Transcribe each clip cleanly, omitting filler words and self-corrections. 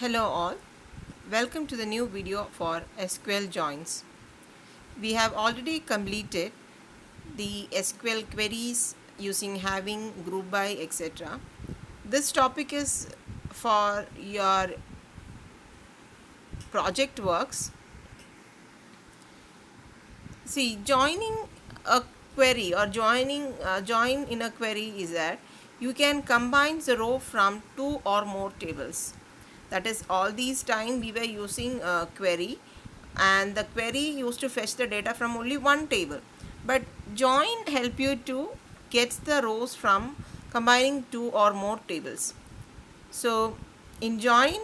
Hello all, welcome to the new video for SQL joins. We have already completed the SQL queries using having, group by, etc. This topic is for your project works. See, joining a query or join in a query is that you can combine the row from two or more tables. That is, all these time we were using a query, and the query used to fetch the data from only one table. But join help you to get the rows from combining two or more tables. So in join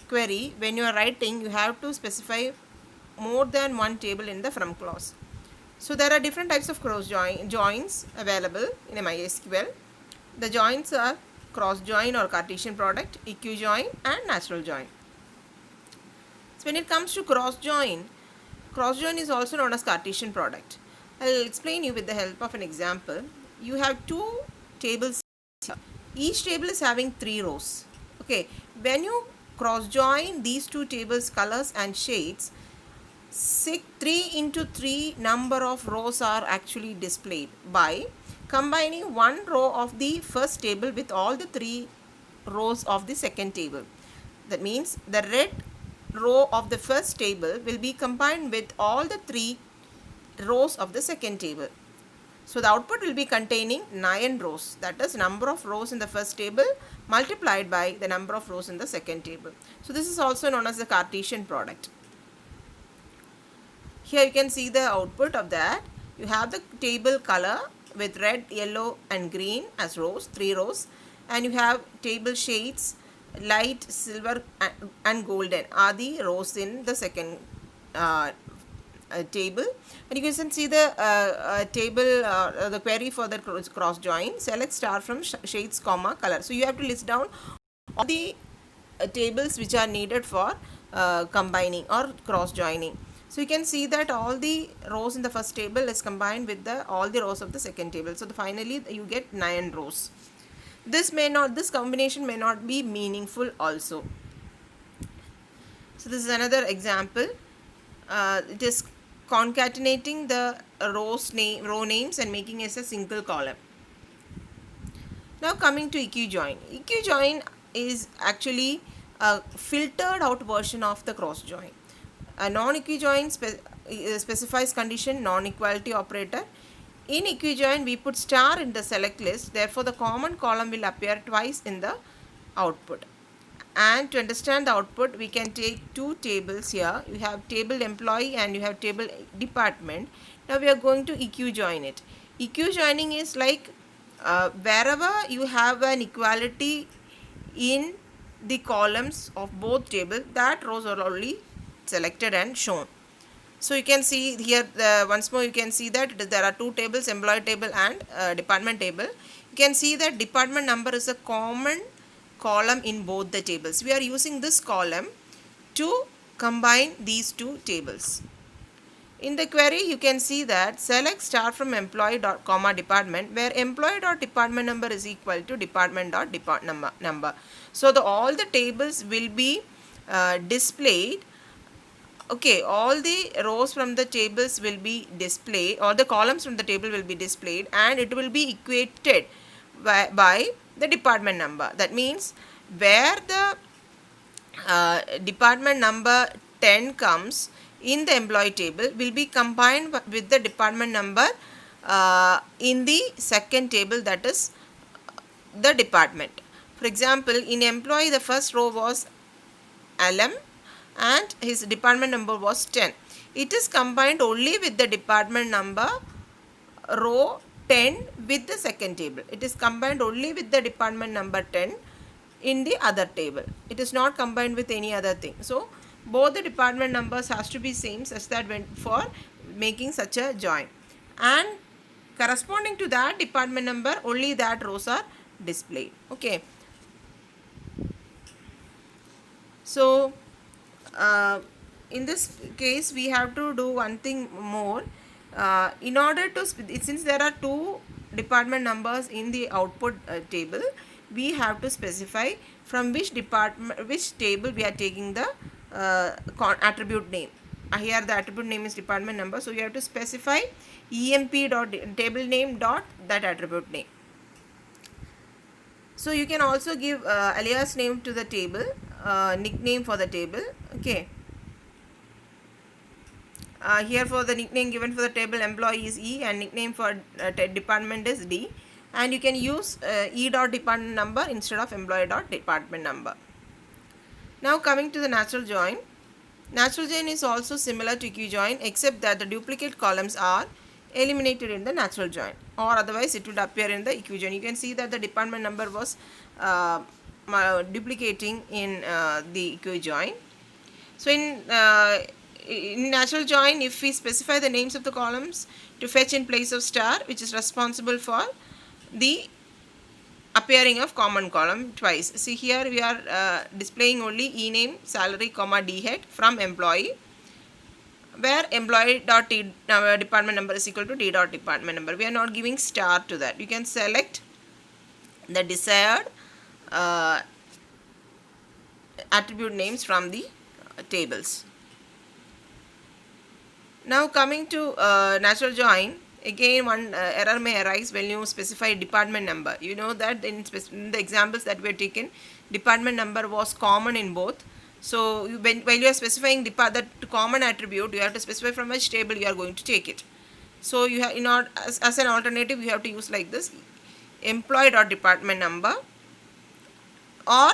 query, when you are writing, you have to specify more than one table in the from clause. So there are different types of joins available in a MySQL. The joins are cross join or Cartesian product, eq join, and natural join. So when it comes to cross join is also known as Cartesian product. I'll explain you with the help of an example. You have two tables here. Each table is having three rows. Okay, when you cross join these two tables colors and shades, 3 into 3 number of rows are actually displayed by combining one row of the first table with all the three rows of the second table. That means the red row of the first table will be combined with all the three rows of the second table. So the output will be containing 9 rows, that is number of rows in the first table multiplied by the number of rows in the second table. So this is also known as the Cartesian product. Here you can see the output of that. You have the table color with red, yellow and green as rows, 3 rows, and you have table shades light, silver and golden are the rows in the second table. And you can see the table, the query for the cross join. Select star from shades, comma, color. So you have to list down all the tables which are needed for combining or cross joining. So you can see that all the rows in the first table is combined with all the rows of the second table. So finally you get 9 rows. This combination may not be meaningful also. So this is another example. It is concatenating the row names and making it a single column. Now coming to eq join. Eq join is actually a filtered out version of the cross join. A non-eq join specifies condition non-equality operator. In eq join we put star in the select list, therefore the common column will appear twice in the output. And to understand the output, we can take two tables here. You have table employee and you have table department. Now we are going to eq join it. Eq joining is like wherever you have an equality in the columns of both tables, that rows are already selected and shown. So you can see here, once more you can see that there are two tables, employee table and department table. You can see that department number is a common column in both the tables. We are using this column to combine these two tables. In the query you can see that select star from employee dot comma department, where employee dot department number is equal to department dot department number. So all the tables will be displayed. Okay, all the rows from the tables will be displayed, or the columns from the table will be displayed, and it will be equated by the department number. That means where the department number 10 comes in the employee table will be combined with the department number in the second table, that is the department. For example, in employee the first row was LM and his department number was 10. It is combined only with the department number row 10 with the second table. It is combined only with the department number 10 in the other table. It is not combined with any other thing. So both the department numbers has to be same such that for making such a join, and corresponding to that department number only that rows are displayed. Okay. So in this case we have to do one thing more. In order to, since there are two department numbers in the output table, we have to specify from which department, which table we are taking the attribute name. Here the attribute name is department number, so you have to specify emp dot table name dot that attribute name. So you can also give alias name to the table, nickname for the table. Okay. Here for the nickname given for the table employee is E and nickname for department is D, and you can use E dot department number instead of employee dot department number. Now coming to the natural join. Natural join is also similar to equijoin except that the duplicate columns are eliminated in the natural join, or otherwise it would appear in the equijoin. You can see that the department number was duplicating in the equijoin. So in natural join, if we specify the names of the columns to fetch in place of star, which is responsible for the appearing of common column twice. See, here we are displaying only e name, salary, comma d head from employee, where employee dot department number is equal to d dot department number. We are not giving star to that. You can select the desired attribute names from the tables. Now coming to natural join, again one error may arise when you specify department number. You know that in the examples that were taken, department number was common in both. So while you are specifying that common attribute, you have to specify from which table you are going to take it. So you have as an alternative, you have to use like this: employee dot department number or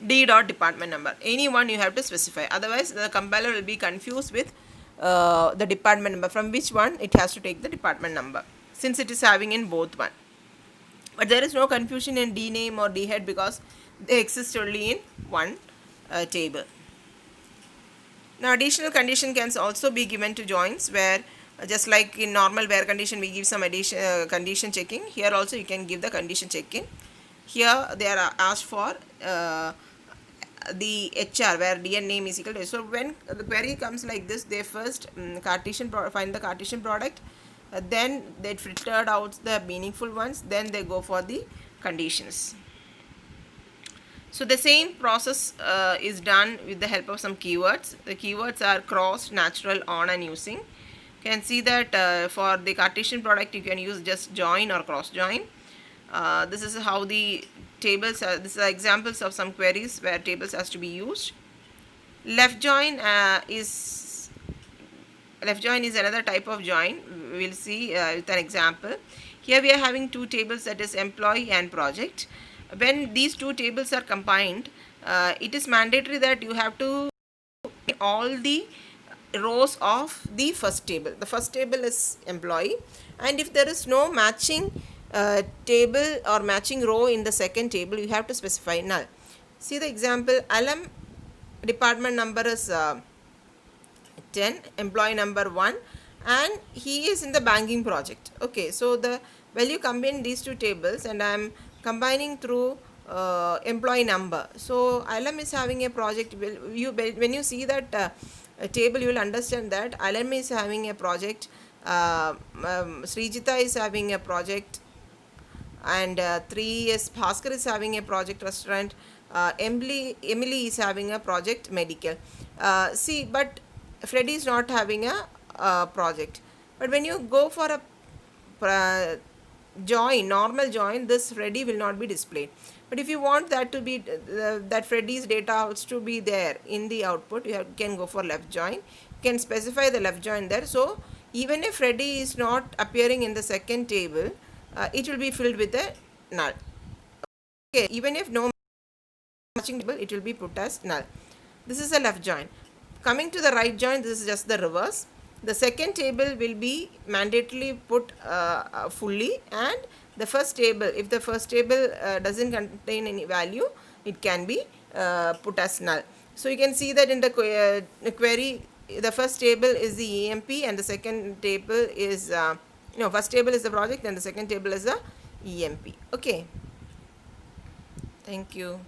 D dot department number. Any one you have to specify. Otherwise, the compiler will be confused with the department number, from which one it has to take the department number, since it is having in both one. But there is no confusion in D name or D head because they exist only in one table. Now additional condition can also be given to joins, where just like in normal where condition we give some condition checking, here also you can give the condition checking. Here they are asked for the HR where DN name is equal to. So when the query comes like this, they first find the Cartesian product, then they filtered out the meaningful ones, then they go for the conditions. So the same process is done with the help of some keywords. The keywords are cross, natural, on and using. You can see that for the Cartesian product you can use just join or cross join. This is how the tables are. These are examples of some queries where tables has to be used. Left join is another type of join. We will see with an example. Here we are having two tables, that is employee and project. When these two tables are combined, it is mandatory that you have to all the rows of the first table. The first table is employee, and if there is no matching table or matching row in the second table, you have to specify null. See the example: LM department number is 10, employee number 1, and he is in the banking project. Okay, so the value combine these two tables, and I am combining through employee number. So LM is having a project. When you see that table, you will understand that LM is having a project, Srijita is having a project, and 3 is Bhaskar is having a project restaurant, Emily is having a project medical. See, but Freddy is not having a project. But when you go for a normal join, this Freddy will not be displayed. But if you want that to be that Freddy's data has to be there in the output, you can go for left join. You can specify the left join there. So even if Freddy is not appearing in the second table, it will be filled with a null. Okay, even if no matching table, it will be put as null. This is a left join. Coming to the right join, this is just the reverse. The second table will be mandatorily put fully, and the first table, if the first table doesn't contain any value, it can be put as null. So you can see that in the query, the first table is the EMP, and the second table is first table is the project, and the second table is the EMP. Okay, thank you.